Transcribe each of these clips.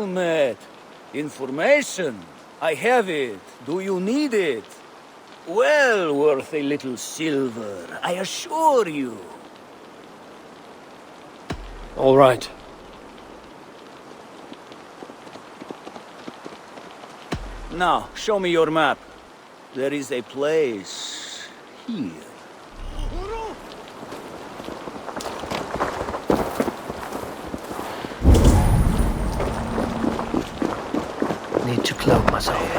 helmet. Information. I have it. Do you need it? Well worth a little silver, I assure you. All right. Now, show me your map. There is a place here. Need to cloak myself.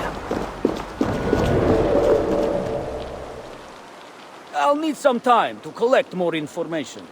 I'll need some time to collect more information.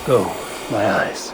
Go, my eyes.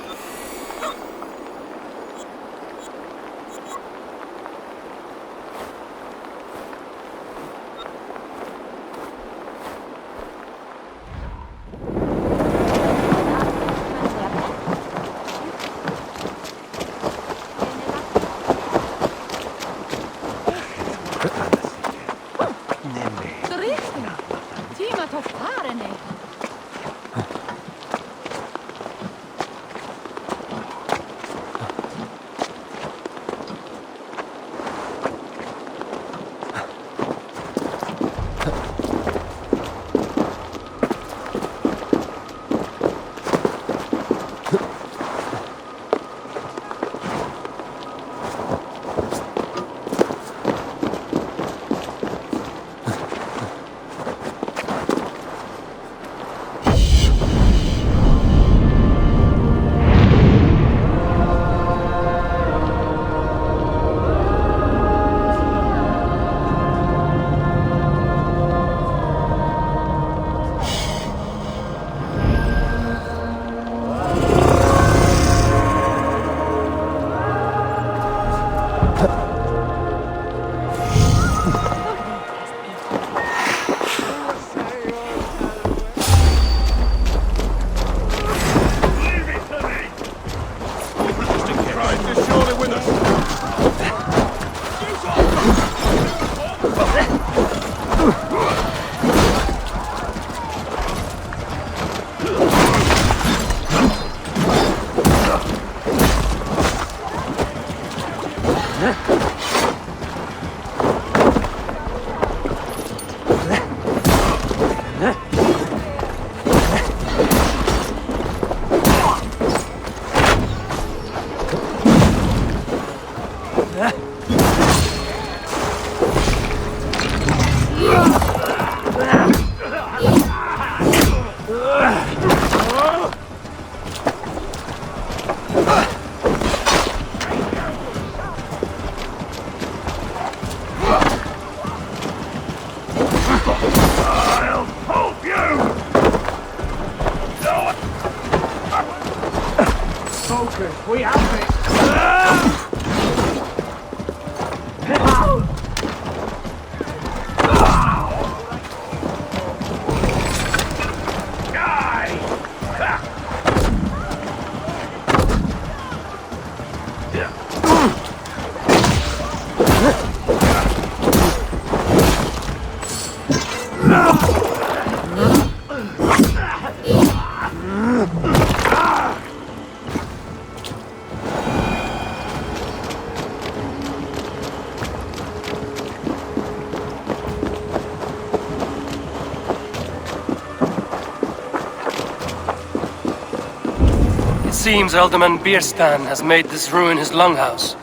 seems Alderman Bierstan has made this ruin his longhouse.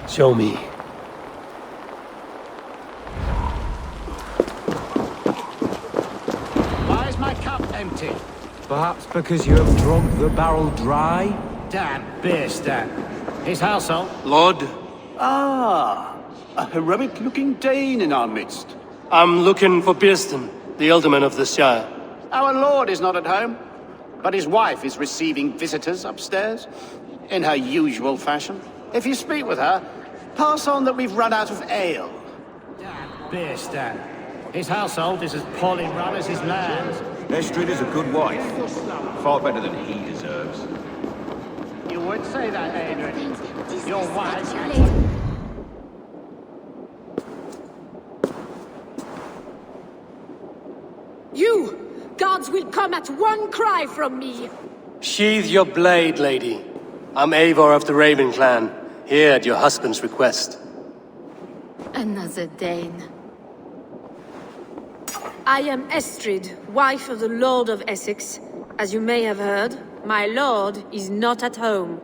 Show me. Why is my cup empty? Perhaps because you have drunk the barrel dry? Damn beer stand. His household? Lord, Ah, a heroic-looking Dane in our midst. I'm looking for Bierstan, the Alderman of the Shire. Our lord is not at home, but his wife is receiving visitors upstairs, in her usual fashion. If you speak with her, pass on that we've run out of ale. Damn beer stand. His household is as poorly run as his lands. Estrid is a good wife. Far better than he deserves. You would say that, Adrian. Your wife... You! Gods will come at one cry from me! Sheathe your blade, lady. I'm Eivor of the Raven clan, here at your husband's request. Another Dane. I am Estrid, wife of the Lord of Essex. As you may have heard, my lord is not at home.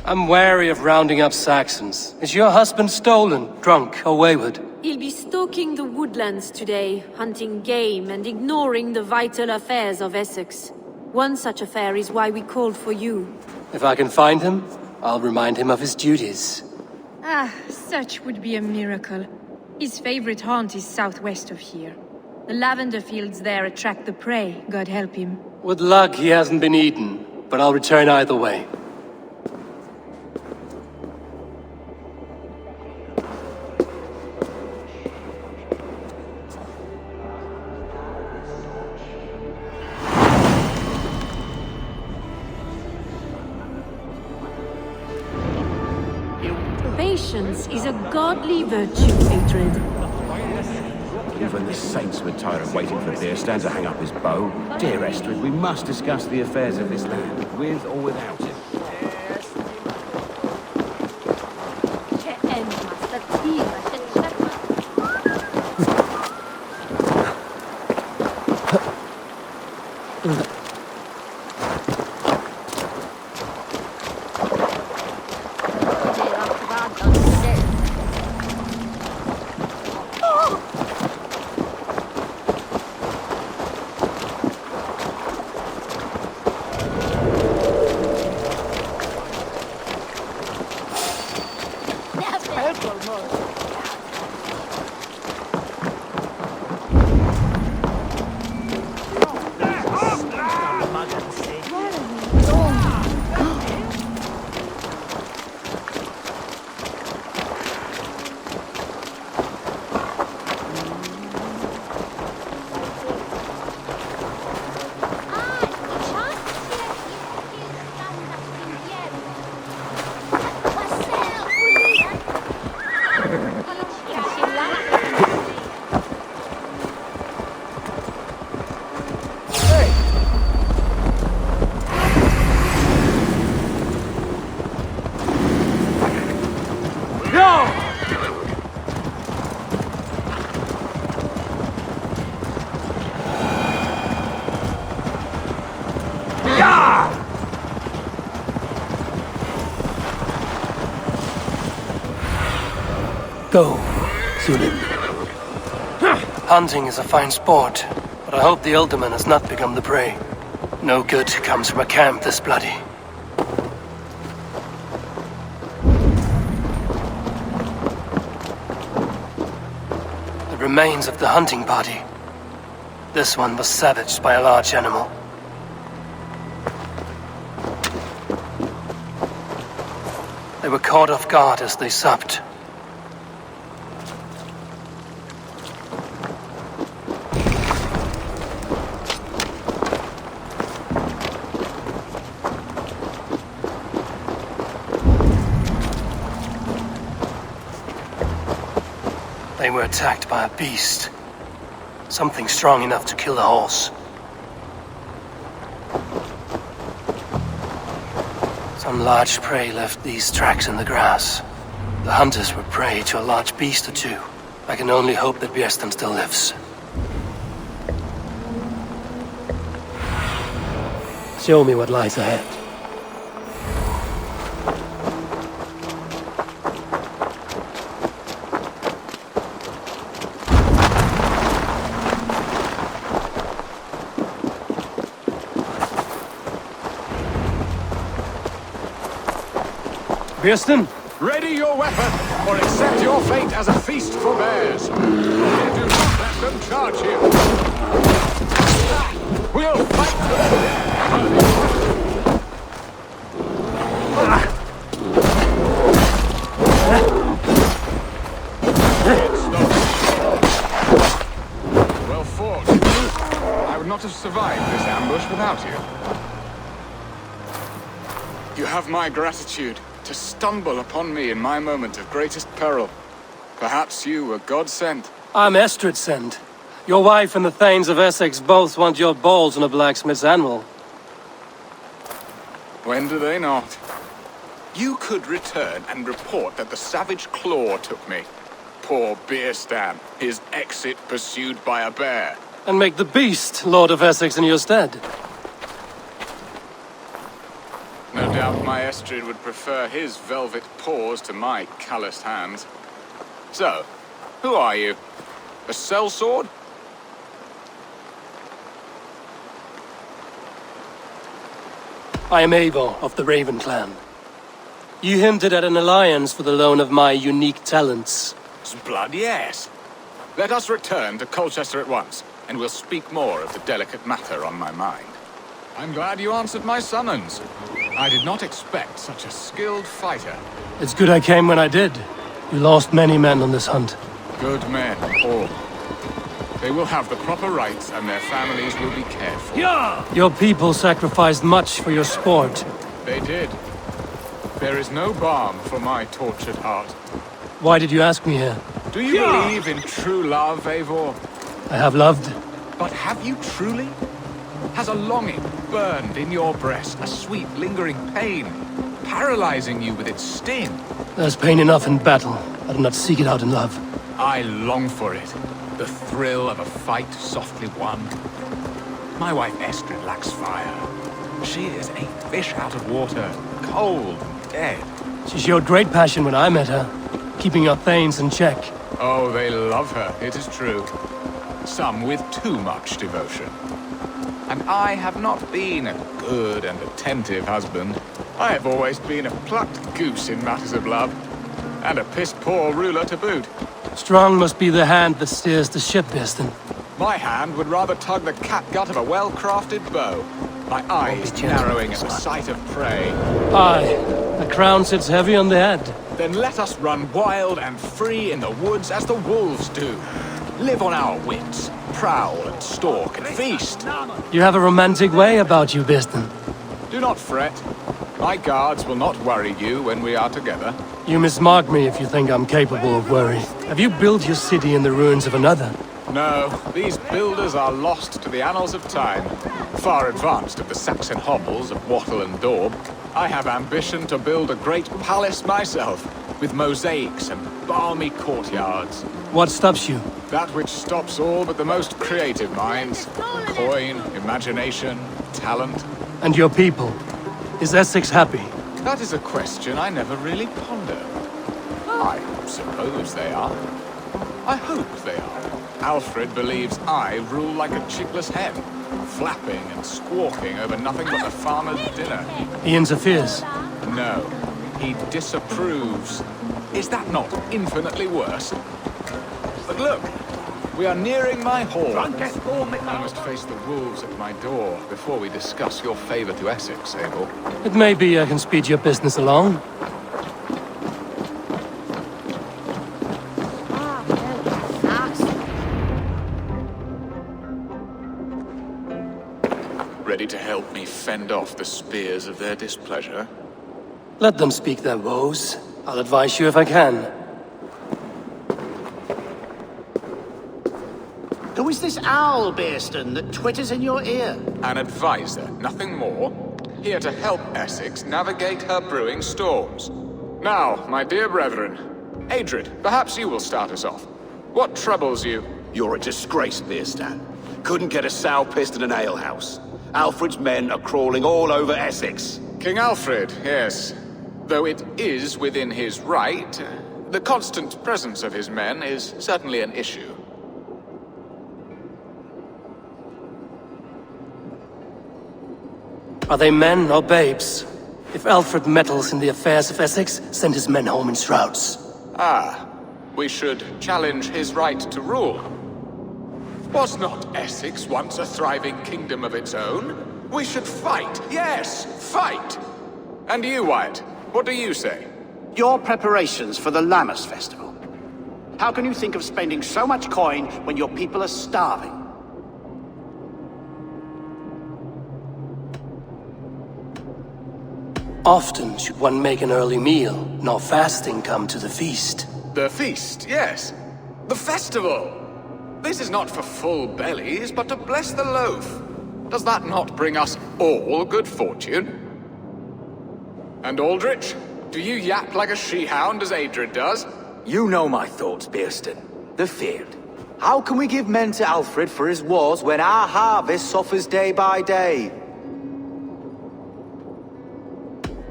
I'm wary of rounding up Saxons. Is your husband stolen, drunk, or wayward? He'll be stalking the woodlands today, hunting game and ignoring the vital affairs of Essex. One such affair is why we called for you. If I can find him, I'll remind him of his duties. Ah, such would be a miracle. His favorite haunt is southwest of here. The lavender fields there attract the prey, God help him. With luck, he hasn't been eaten, but I'll return either way. Patience is a godly virtue, Adrid. Even the saints were tired of waiting for Bierstan to hang up his bow. Dear Estrid, we must discuss the affairs of this land, with or without him. Go, Sunan. Hunting is a fine sport, but I hope the Alderman has not become the prey. No good comes from a camp this bloody. The remains of the hunting party. This one was savaged by a large animal. They were caught off guard as they supped. They were attacked by a beast. Something strong enough to kill a horse. Some large prey left these tracks in the grass. The hunters were prey to a large beast or two. I can only hope that Bjersten still lives. Show me what lies ahead. Bjersten? Ready your weapon, or accept your fate as a feast for bears. Do not let them charge you. We'll fight Well fought. I would not have survived this ambush without you. You have my gratitude. To stumble upon me in my moment of greatest peril. Perhaps you were God-sent. I'm Estrid sent. Your wife and the Thanes of Essex both want your balls on a blacksmith's anvil. When do they not? You could return and report that the savage claw took me. Poor Bjersten, his exit pursued by a bear. And make the beast Lord of Essex in your stead. No doubt my Estrid would prefer his velvet paws to my calloused hands. So, who are you? A sellsword? I am Eivor of the Raven clan. You hinted at an alliance for the loan of my unique talents. Blood, yes. Let us return to Colchester at once, and we'll speak more of the delicate matter on my mind. I'm glad you answered my summons. I did not expect such a skilled fighter. It's good I came when I did. You lost many men on this hunt. Good men, all. They will have the proper rights, and their families will be cared for. Your people sacrificed much for your sport. They did. There is no balm for my tortured heart. Why did you ask me here? Do you believe in true love, Eivor? I have loved. But have you truly? Has a longing burned in your breast, a sweet, lingering pain, paralyzing you with its sting? There's pain enough in battle. I do not seek it out in love. I long for it. The thrill of a fight softly won. My wife Estrid lacks fire. She is a fish out of water, cold and dead. She showed great passion when I met her, keeping your Thanes in check. Oh, they love her, it is true. Some with too much devotion. And I have not been a good and attentive husband. I have always been a plucked goose in matters of love. And a piss-poor ruler to boot. Strong must be the hand that steers the ship, Bjersten. My hand would rather tug the catgut of a well-crafted bow. My eyes narrowing at the sight of prey. Aye, the crown sits heavy on the head. Then let us run wild and free in the woods as the wolves do. Live on our wits, prowl and stalk and feast. You have a romantic way about you, Bjersten. Do not fret. My guards will not worry you when we are together. You mismark me if you think I'm capable of worry. Have you built your city in the ruins of another? No, these builders are lost to the annals of time. Far advanced of the Saxon hovels of Wattle and Daub. I have ambition to build a great palace myself, with mosaics and balmy courtyards. What stops you? That which stops all but the most creative minds. Coin, imagination, talent. And your people? Is Essex happy? That is a question I never really ponder. I suppose they are. I hope they are. Alfred believes I rule like a chickless hen, flapping and squawking over nothing but the farmer's dinner. He interferes. No, he disapproves. Is that not infinitely worse? But look, we are nearing my hall. I must face the wolves at my door before we discuss your favor to Essex, Eivor. It may be I can speed your business along. Ready to help me fend off the spears of their displeasure? Let them speak their woes. I'll advise you if I can. Who is this owl, Bjersten, that twitters in your ear? An advisor, nothing more. Here to help Essex navigate her brewing storms. Now, my dear brethren, Adrid, perhaps you will start us off. What troubles you? You're a disgrace, Beerstan. Couldn't get a sow pissed in an alehouse. Alfred's men are crawling all over Essex. King Alfred, yes. Though it is within his right, the constant presence of his men is certainly an issue. Are they men or babes? If Alfred meddles in the affairs of Essex, send his men home in shrouds. Ah, we should challenge his right to rule. Was not Essex once a thriving kingdom of its own? We should fight, yes, fight! And you, Wyatt, what do you say? Your preparations for the Lammas festival. How can you think of spending so much coin when your people are starving? Often should one make an early meal, nor fasting come to the feast. The feast, yes. The festival! This is not for full bellies, but to bless the loaf. Does that not bring us all good fortune? And Aldrich, do you yap like a she-hound as Adred does? You know my thoughts, Beerstan. The feared. How can we give men to Alfred for his wars when our harvest suffers day by day?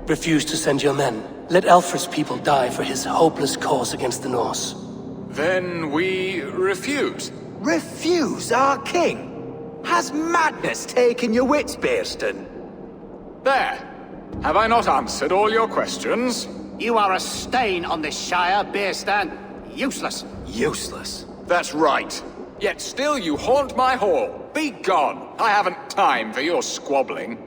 Refuse to send your men. Let Alfred's people die for his hopeless cause against the Norse. Then we refuse. Refuse our king? Has madness taken your wits, Beerstan? There. Have I not answered all your questions? You are a stain on this shire, Beerstan. Useless. Useless. That's right. Yet still you haunt my hall. Be gone. I haven't time for your squabbling.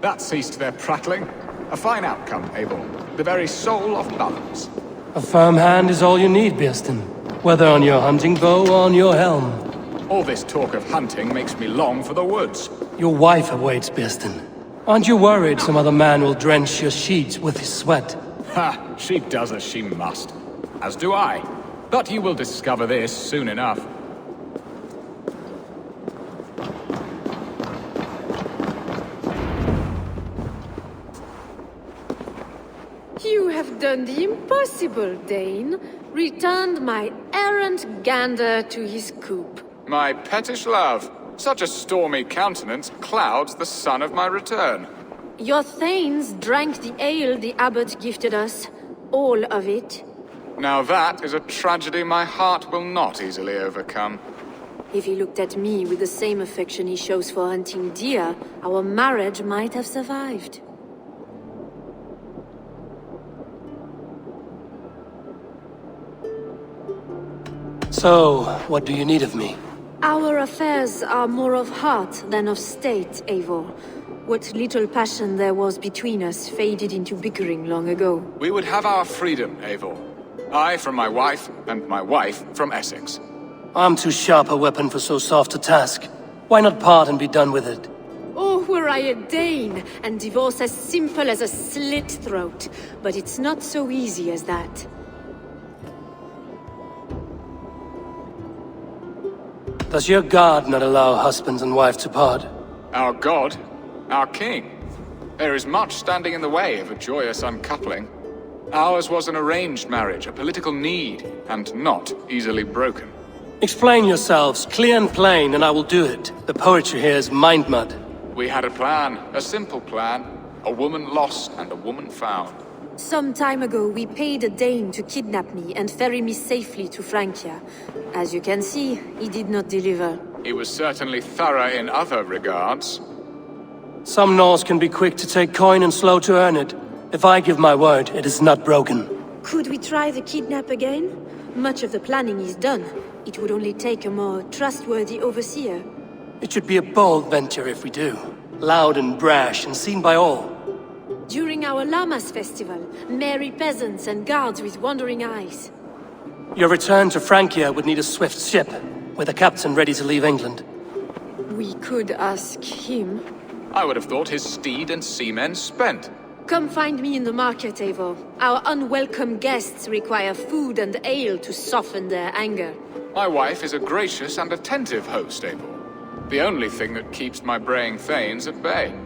That ceased their prattling. A fine outcome, Eivor. The very soul of balance. A firm hand is all you need, Beerstan. Whether on your hunting bow or on your helm. All this talk of hunting makes me long for the woods. Your wife awaits, Beerstan. Aren't you worried some other man will drench your sheets with his sweat? Ha! She does as she must. As do I. But you will discover this soon enough. You have done the impossible, Dane. Returned my errant gander to his coop. My pettish love. Such a stormy countenance clouds the sun of my return. Your thanes drank the ale the abbot gifted us. All of it. Now that is a tragedy my heart will not easily overcome. If he looked at me with the same affection he shows for hunting deer, our marriage might have survived. So, what do you need of me? Our affairs are more of heart than of state, Eivor. What little passion there was between us faded into bickering long ago. We would have our freedom, Eivor. I from my wife, and my wife from Essex. I'm too sharp a weapon for so soft a task. Why not part and be done with it? Oh, were I a Dane, and divorce as simple as a slit throat. But it's not so easy as that. Does your god not allow husband and wife to part? Our god? Our king? There is much standing in the way of a joyous uncoupling. Ours was an arranged marriage, a political need, and not easily broken. Explain yourselves, clear and plain, and I will do it. The poetry here is mind mud. We had a plan, a simple plan. A woman lost and a woman found. Some time ago, we paid a Dane to kidnap me and ferry me safely to Francia. As you can see, he did not deliver. He was certainly thorough in other regards. Some Norse can be quick to take coin and slow to earn it. If I give my word, it is not broken. Could we try the kidnap again? Much of the planning is done. It would only take a more trustworthy overseer. It should be a bold venture if we do. Loud and brash and seen by all. During our Lammas festival, merry peasants and guards with wandering eyes. Your return to Francia would need a swift ship, with a captain ready to leave England. We could ask him. I would have thought his steed and seamen spent. Come find me in the market, Eivor. Our unwelcome guests require food and ale to soften their anger. My wife is a gracious and attentive host, Eivor. The only thing that keeps my braying thanes at bay.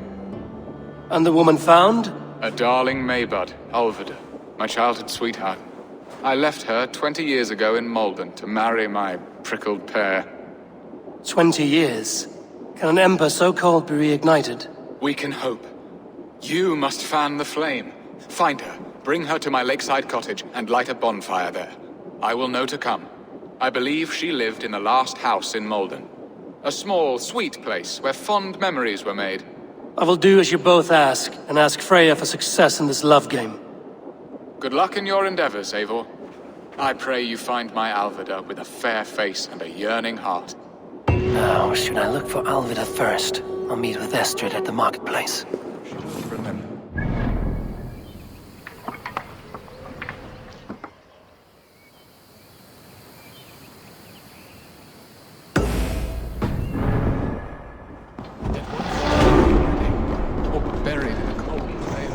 And the woman found? A darling Maybud, Ulvida, my childhood sweetheart. I left her 20 years ago in Malden to marry my prickled pear. 20 years? Can an ember so cold be reignited? We can hope. You must fan the flame. Find her, bring her to my lakeside cottage, and light a bonfire there. I will know to come. I believe she lived in the last house in Malden. A small, sweet place where fond memories were made. I will do as you both ask, and ask Freya for success in this love game. Good luck in your endeavors, Eivor. I pray you find my Alvida with a fair face and a yearning heart. Now, should I look for Alvida first? I'll meet with Estrid at the marketplace. Remember. Buried in a cold grave.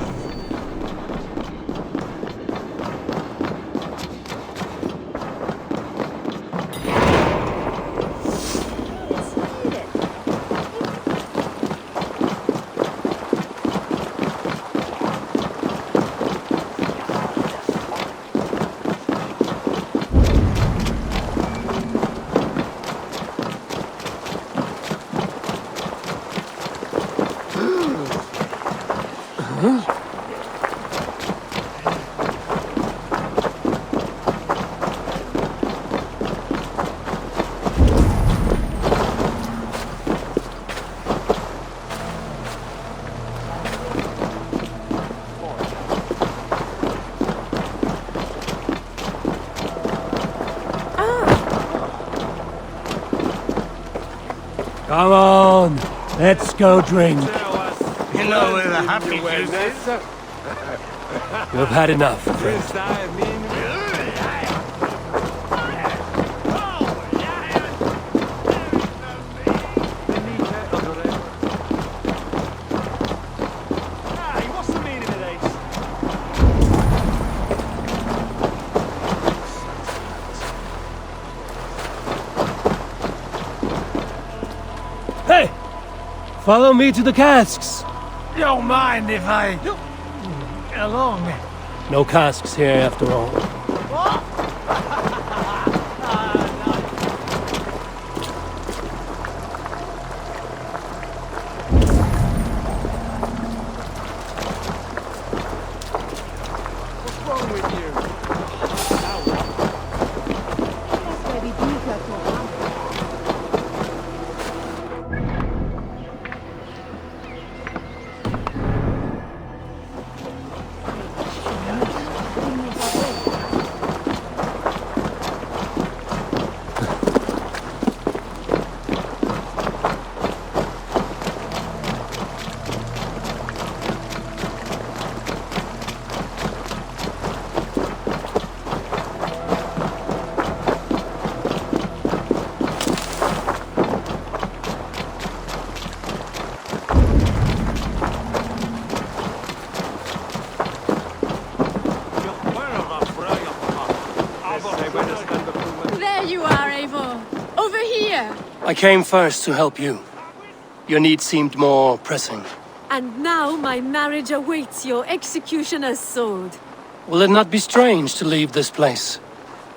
Come on, let's go drink. Hello, where the happy juices. You've had enough, friend. Hey! Follow me to the casks! Don't mind if I... along. No casks here after all. What's wrong with you? There you are, Eivor. Over here. I came first to help you. Your need seemed more pressing. And now my marriage awaits your executioner's sword. Will it not be strange to leave this place?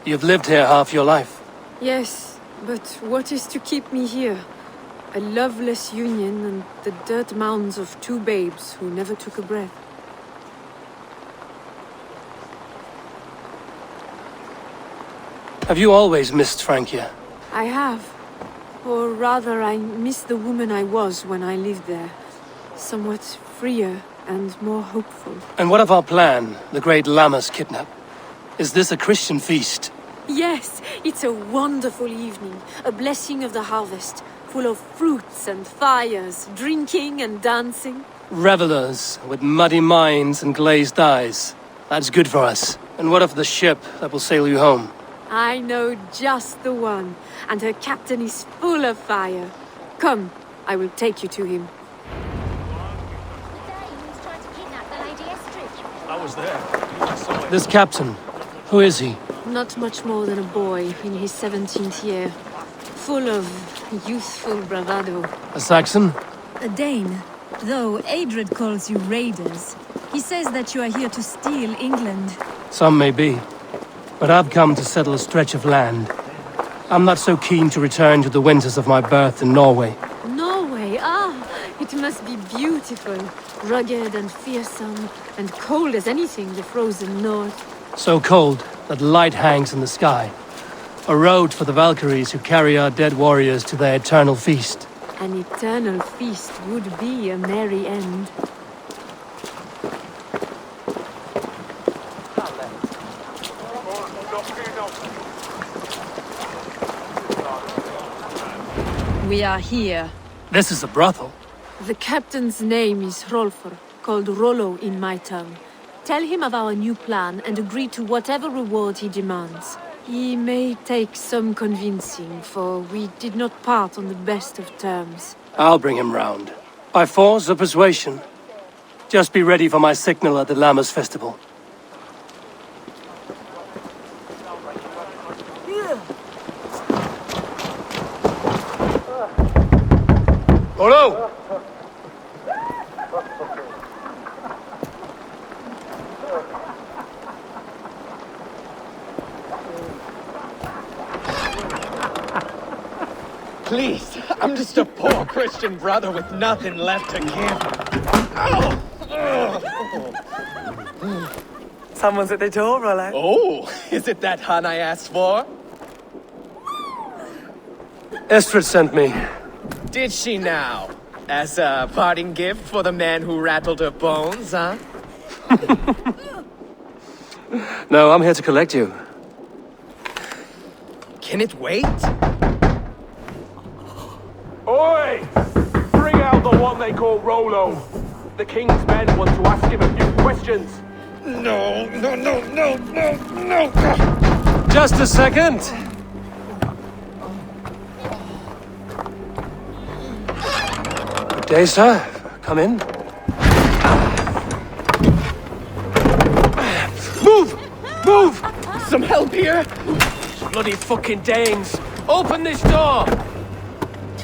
You've lived here half your life. Yes, but what is to keep me here? A loveless union and the dirt mounds of two babes who never took a breath. Have you always missed Francia? I have. Or rather, I miss the woman I was when I lived there. Somewhat freer and more hopeful. And what of our plan, the great Lammas kidnap? Is this a Christian feast? Yes, it's a wonderful evening. A blessing of the harvest. Full of fruits and fires, drinking and dancing. Revelers with muddy minds and glazed eyes. That's good for us. And what of the ship that will sail you home? I know just the one, and her captain is full of fire. Come, I will take you to him. I was there. I saw it. This captain, who is he? Not much more than a boy in his 17th year. Full of Youthful bravado. A Saxon? A Dane. Though Adred calls you raiders. He says that you are here to steal England. Some may be. But I've come to settle a stretch of land. I'm not so keen to return to the winters of my birth in Norway. Norway, ah! It must be beautiful. Rugged and fearsome, and cold as anything the frozen north. So cold that light hangs in the sky. A road for the Valkyries who carry our dead warriors to their eternal feast. An eternal feast would be a merry end. We are here. This is a brothel. The captain's name is Rolfr, called Rollo in my tongue. Tell him of our new plan and agree to whatever reward he demands. He may take some convincing, for we did not part on the best of terms. I'll bring him round. By force or persuasion. Just be ready for my signal at the Lammas festival. Rollo! Please, I'm just a poor Christian brother with nothing left to give. Someone's at the door, Rollo. Oh, is it that hun I asked for? Estrid sent me. Did she now? As a parting gift for the man who rattled her bones, huh? No, I'm here to collect you. Can it wait? Oi! Bring out the one they call Rollo. The king's men want to ask him a few questions. No. Just a second. Good day, sir. Come in. Move! Move! Some help here? Bloody fucking Danes! Open this door!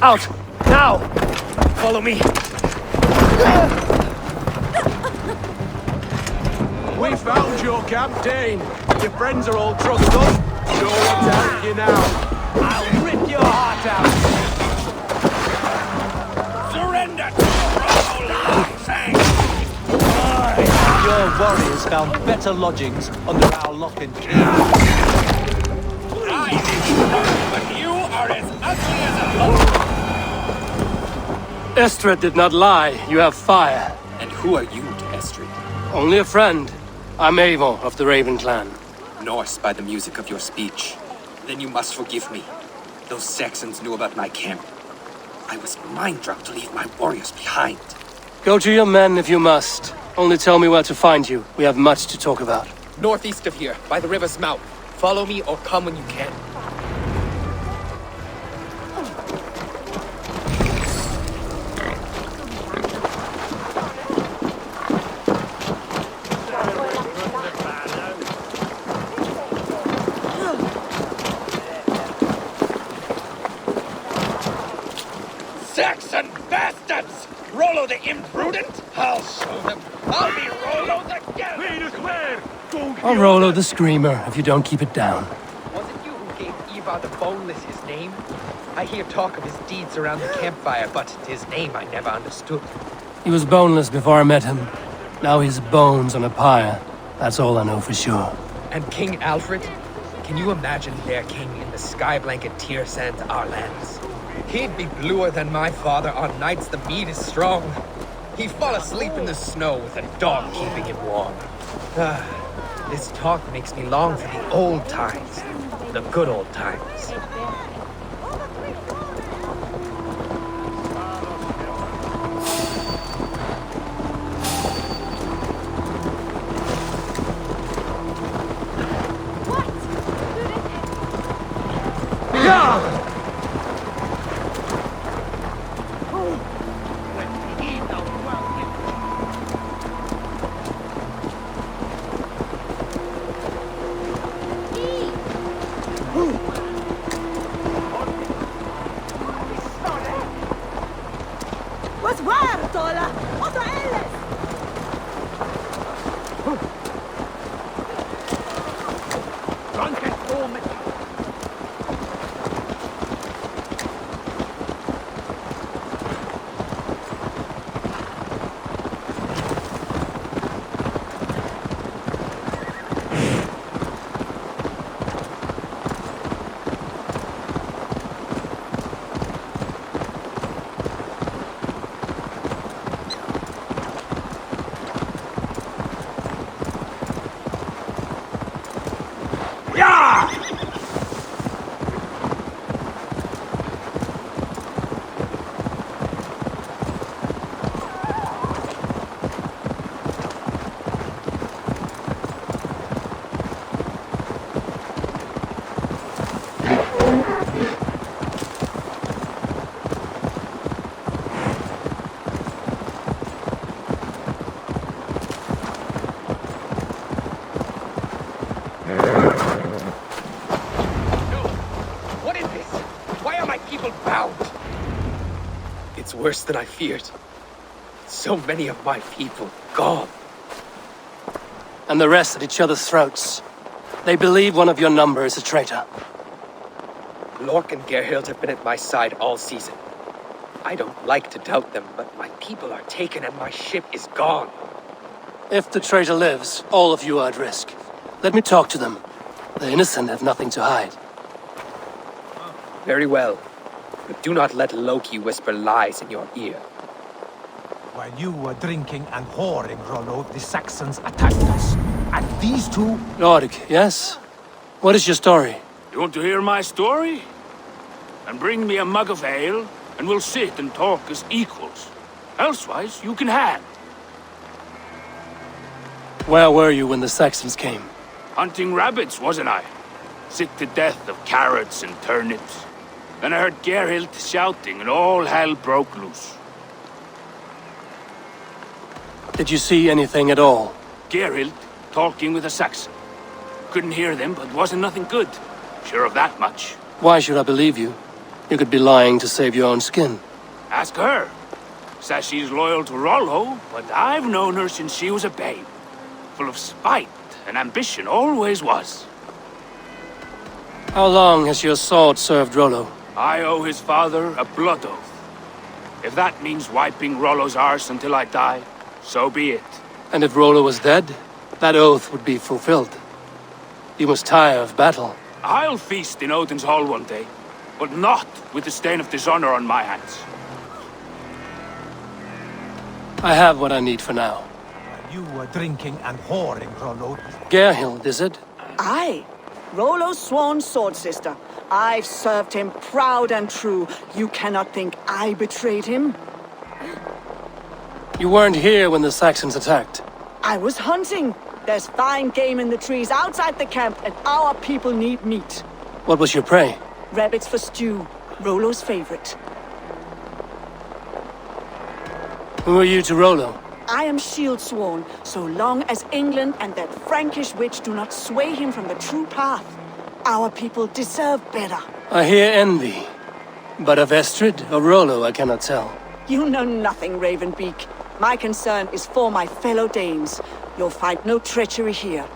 Out! Now! Follow me. We found your camp, Dane. Your friends are all trussed up. No one to help you now. I'll rip your heart out. Surrender to Your warriors found better lodgings under our lock and key. But you are as ugly as a Estrid did not lie. You have fire. And who are you to Estrid? Only a friend. I'm Eivor of the Raven clan. Norse by the music of your speech. Then you must forgive me. Those Saxons knew about my camp. I was mind-drunk to leave my warriors behind. Go to your men if you must. Only tell me where to find you. We have much to talk about. northeast of here, by the river's mouth. Follow me or come when you can. Saxon bastards! Rollo the imprudent? I'll show them. I'll be Rollo the Gallant! I'll Rollo the Screamer if you don't keep it down. Was it you who gave Eivor the Boneless his name? I hear talk of his deeds around the campfire, but his name I never understood. He was boneless before I met him. Now he's bones on a pyre. That's all I know for sure. And King Alfred? Can you imagine their king in the sky blanket tear sand our lands? He'd be bluer than my father on nights the mead is strong. He'd fall asleep in the snow with a dog keeping him warm. This talk makes me long for the old times. The good old times. worse than I feared. So many of my people gone. And the rest at each other's throats. They believe one of your number is a traitor. Lork and Gerhild have been at my side all season. I don't like to doubt them, but my people are taken and my ship is gone. If the traitor lives, all of you are at risk. Let me talk to them. The innocent have nothing to hide. Very well. But do not let Loki whisper lies in your ear. While you were drinking and whoring, Rollo, the Saxons attacked us. And these two... Lord, yes? What is your story? You want to hear my story? And bring me a mug of ale, and we'll sit and talk as equals. Elsewise, you can hang. Where were you when the Saxons came? Hunting rabbits, wasn't I? Sick to death of carrots and turnips. Then I heard Gerhild shouting, and all hell broke loose. Did you see anything at all? Gerhild talking with a Saxon. Couldn't hear them, but wasn't nothing good. Sure of that much. Why should I believe you? You could be lying to save your own skin. Ask her. Says she's loyal to Rollo, but I've known her since she was a babe. Full of spite and ambition, always was. How long has your sword served Rollo? I owe his father a blood oath. If that means wiping Rollo's arse until I die, so be it. And if Rollo was dead, that oath would be fulfilled. You must tire of battle. I'll feast in Odin's hall one day, but not with the stain of dishonor on my hands. I have what I need for now. While you were drinking and whoring, Rollo... Gerhild, is it? Aye. Rollo's sworn sword sister. I've served him proud and true. You cannot think I betrayed him. You weren't here when the Saxons attacked. I was hunting. There's fine game in the trees outside the camp, and our people need meat. What was your prey? Rabbits for stew. Rollo's favorite. Who are you to Rollo? I am shield sworn, so long as England and that Frankish witch do not sway him from the true path. Our people deserve better. I hear envy. But of Estrid or Rollo, I cannot tell. You know nothing, Ravenbeak. My concern is for my fellow Danes. You'll find no treachery here.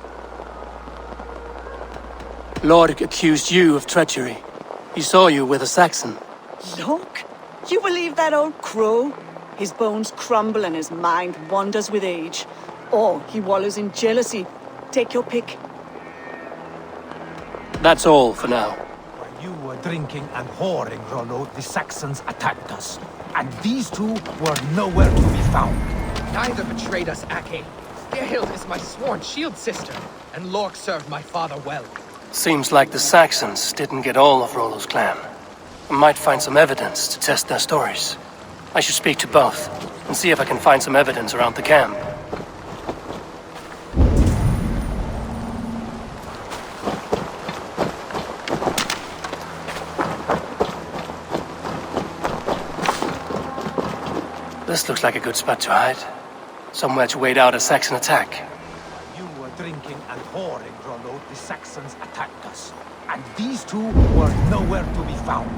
Lord accused you of treachery. He saw you with a Saxon. Look, you believe that old crow? His bones crumble and his mind wanders with age. Or he wallows in jealousy. Take your pick. That's all for now. While you were drinking and whoring, Rollo, the Saxons attacked us. And these two were nowhere to be found. Neither betrayed us, Ake. Gerhild is my sworn shield sister, and Lork served my father well. Seems like the Saxons didn't get all of Rollo's clan. I might find some evidence to test their stories. I should speak to both, and see if I can find some evidence around the camp. This looks like a good spot to hide. Somewhere to wait out a Saxon attack. You were drinking and whoring, Rollo. The Saxons attacked us. And these two were nowhere to be found.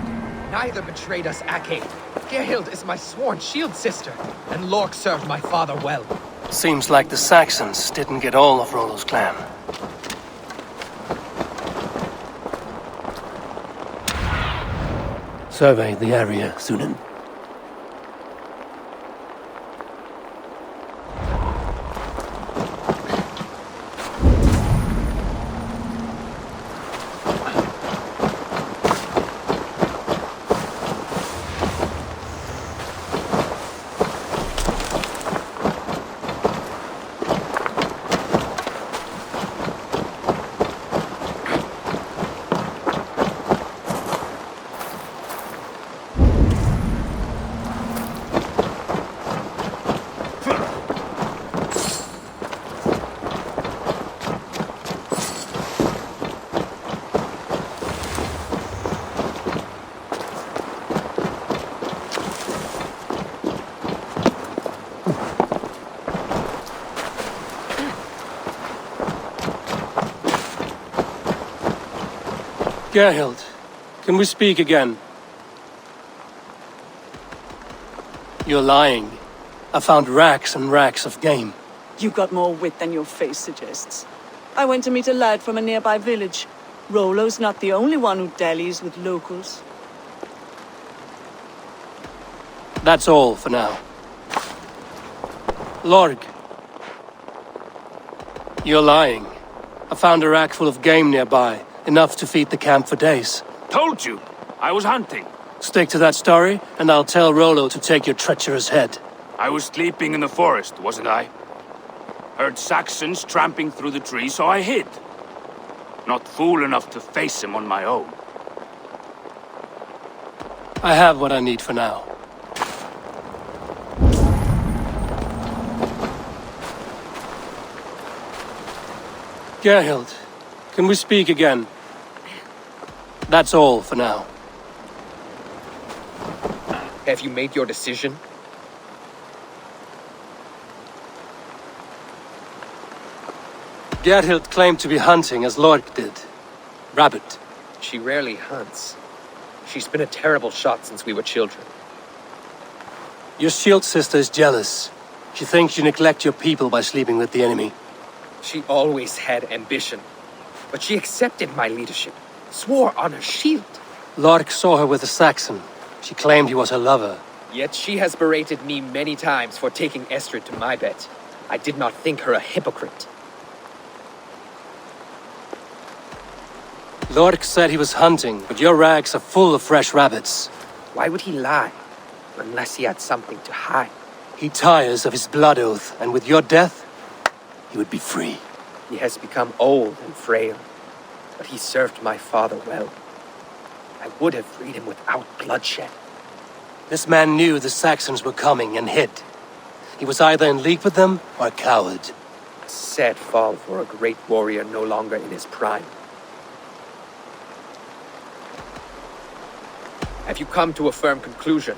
Neither betrayed us, Ake. Gerhild is my sworn shield sister, and Lork served my father well. Seems like the Saxons didn't get all of Rollo's clan. Survey the area, Sunan. Gerhild, can we speak again? You're lying. I found racks and racks of game. You got more wit than your face suggests. I went to meet a lad from a nearby village. Rollo's not the only one who dallies with locals. That's all for now. Lorg. You're lying. I found a rack full of game nearby, enough to feed the camp for days. Told you! I was hunting. Stick to that story, and I'll tell Rollo to take your treacherous head. I was sleeping in the forest, wasn't I? Heard Saxons tramping through the trees, so I hid. Not fool enough to face him on my own. I have what I need for now. Gerhild, can we speak again? That's all for now. Have you made your decision? Gerhild claimed to be hunting as Lorg did. Rabbit. She rarely hunts. She's been a terrible shot since we were children. Your shield sister is jealous. She thinks you neglect your people by sleeping with the enemy. She always had ambition. But she accepted my leadership. Swore on her shield. Lorg saw her with a Saxon. She claimed he was her lover. Yet she has berated me many times for taking Estrid to my bed. I did not think her a hypocrite. Lorg said he was hunting, but your rags are full of fresh rabbits. Why would he lie? Unless he had something to hide. He tires of his blood oath, and with your death, he would be free. He has become old and frail, but he served my father well. I would have freed him without bloodshed. This man knew the Saxons were coming and hid. He was either in league with them or a coward. A sad fall for a great warrior no longer in his prime. Have you come to a firm conclusion?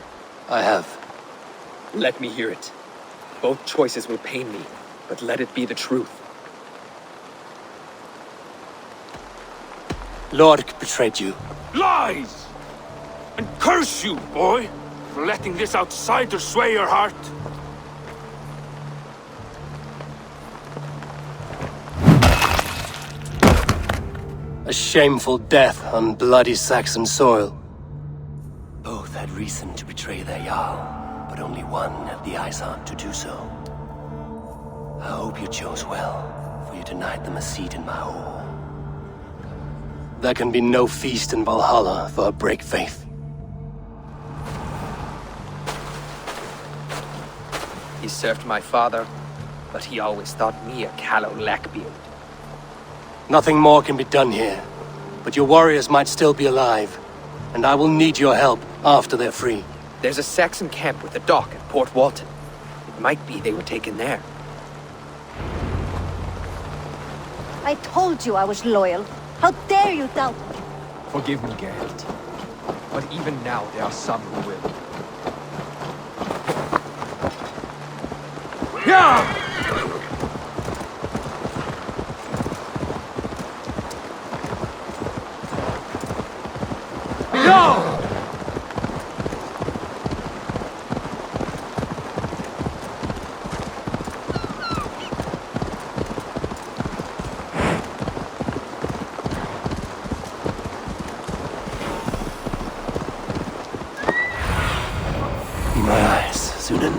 I have. Let me hear it. Both choices will pain me, but let it be the truth. Lorg betrayed you. Lies! And curse you, boy, for letting this outsider sway your heart. A shameful death on bloody Saxon soil. Both had reason to betray their Jarl, but only one had the eyesight to do so. I hope you chose well, for you denied them a seat in my hall. There can be no feast in Valhalla for a break faith. He served my father, but he always thought me a callow lackbeard. Nothing more can be done here, but your warriors might still be alive, and I will need your help after they're free. There's a Saxon camp with a dock at Port Walton. It might be they were taken there. I told you I was loyal. How dare you doubt me? Forgive me, Geralt. But even now, there are some who will. Yeah! No! In my eyes, Sunan.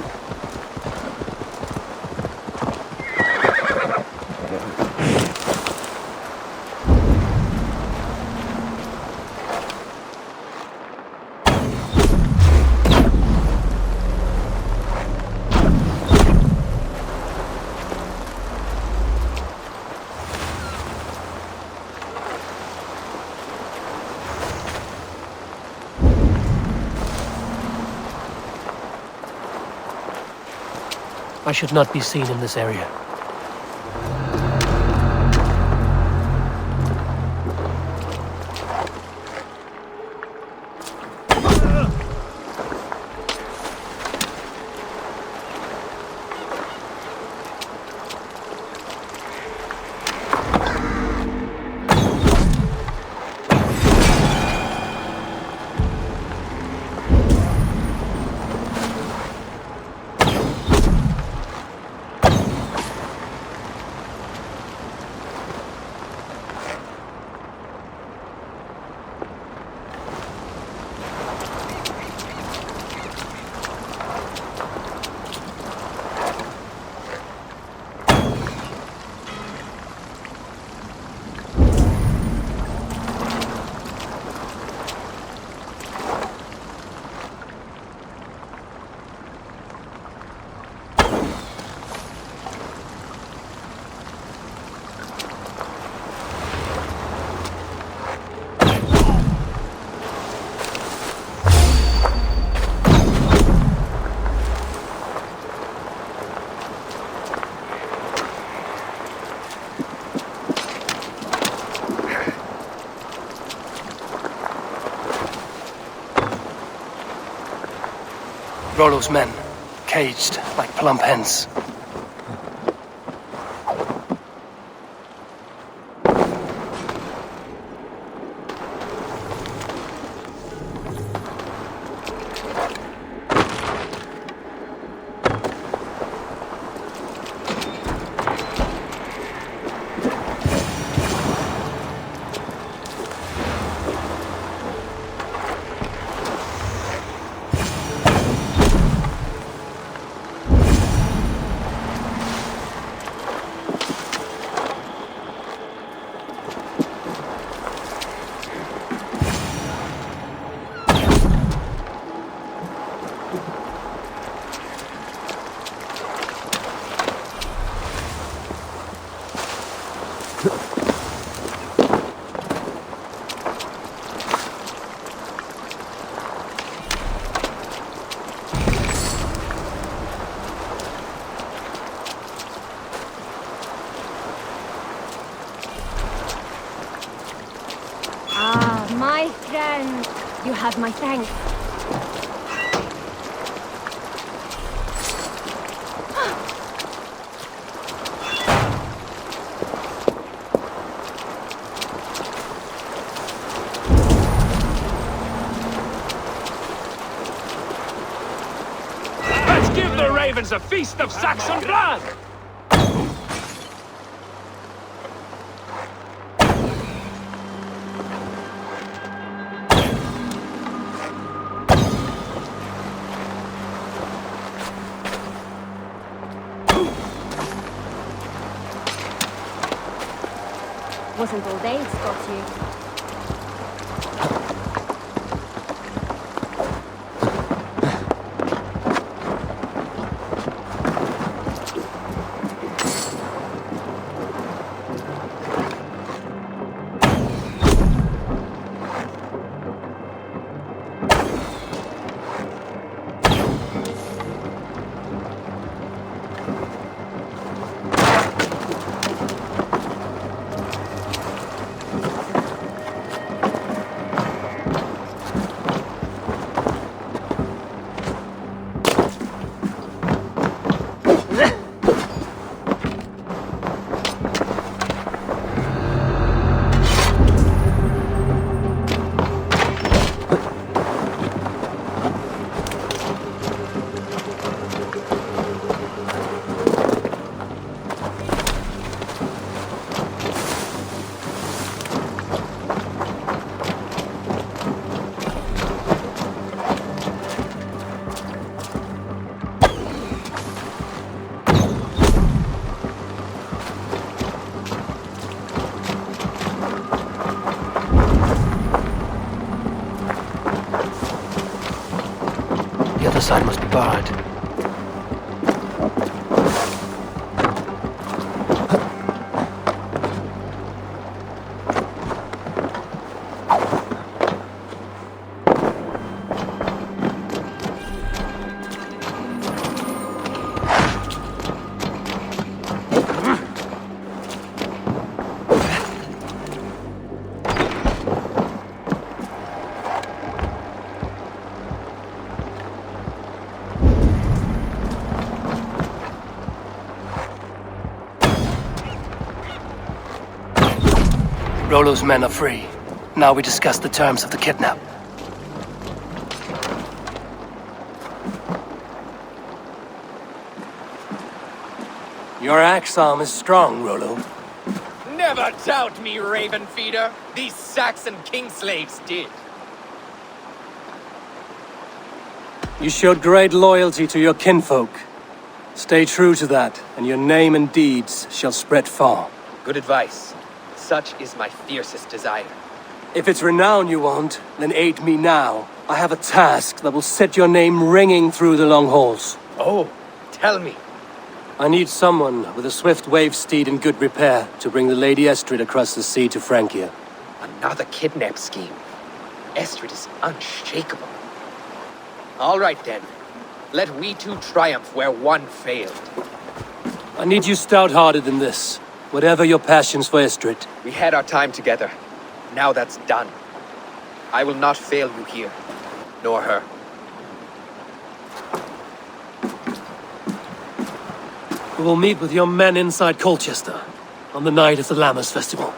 I should not be seen in this area. Rollo's men, caged like plump hens. My friend, you have my thanks. Let's give the ravens a feast of Saxon blood! Wasn't all days got you. The other side must be barred. Rollo's men are free. Now we discuss the terms of the kidnap. Your axe arm is strong, Rollo. Never doubt me, Raven Feeder. These Saxon king slaves did. You showed great loyalty to your kinfolk. Stay true to that, and your name and deeds shall spread far. Good advice. Such is my fiercest desire. If it's renown you want, then aid me now. I have a task that will set your name ringing through the long halls. Oh, tell me. I need someone with a swift wave steed in good repair to bring the Lady Estrid across the sea to Francia. Another kidnap scheme. Estrid is unshakable. All right then. Let we two triumph where one failed. I need you stout-hearted in this. Whatever your passions for Estrid. We had our time together. Now that's done. I will not fail you here, nor her. We will meet with your men inside Colchester on the night of the Lammas Festival.